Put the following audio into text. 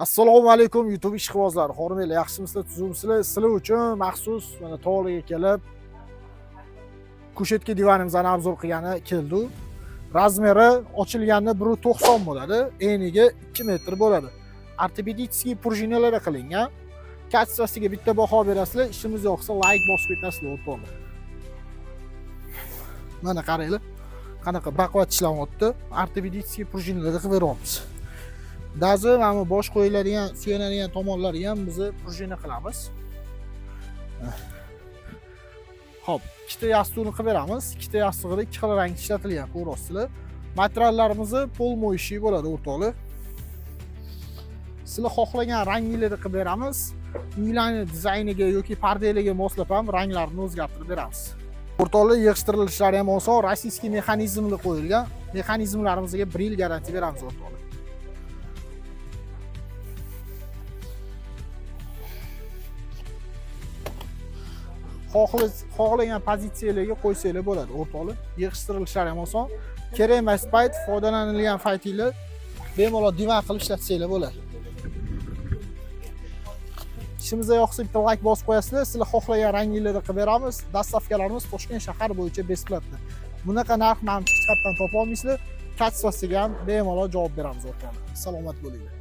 Assalomu alaykum YouTube ishqibozlari. Xormanglar, yaxshimisizlar, tuzumsizlar? Sizlar uchun maxsus mana tog'liga kelib kushetka divanimizni obzor qilgani keldi. Razmeri ochilganda 1.90 bo'ladi, eniga 2 metr bo'ladi. Ortopedический prujinalar qilingan. Kachествosiga bitta baho berasizlar, ishimiz yoqsa like bosib ketasizlar o'rtoqlar. Mana qaranglar, qanaqa baquvvat ishlayapti. Ortopedический prujinalar qilib beramiz. Dazi mana bosh qo'yiladigan, suyanadigan tomonlari ham biz prujina qilamiz. Xo'p, ikkita yostiqni qilib beramiz. Ikkita yostiqda ikki xil rang ishlatilgan, ko'rasizlar. Materiallarimiz polmoyshi bo'ladi o'rtoqlar. Sizlar xohlagan ranglarni qilib beramiz. Uylarning dizayniga yoki pardalarga moslab ham ranglarni o'zgartirib beramiz. O'rtoqlar, yig'ishtirilishlari ham oson, rossiyskiy mexanizmli qo'yilgan. Mexanizmlarimizga 1 yil garantiya beramiz o'rtoqlar. Xohlagan pozitsiyalarga qo'ysanglar bo'ladi o'rtoqlar. Yig'ishtirilishlari ham oson. Kerak emas payt, foydalanilgan paytinglar bemalol divan qilib ishlatsanglar bo'ladi. Ishimizga yoqsa bitta like bosib qo'yasizlar. Sizlar xohlagan ranglarni qilib beramiz. Dastavkalarimiz Toshkent shahar bo'yicha besplatni. Bunaqa narx-navni hech qayerdan topa olmaysizlar. Kachествosiga ham bemalol javob beramiz o'rtoqlar. Salomat bo'linglar.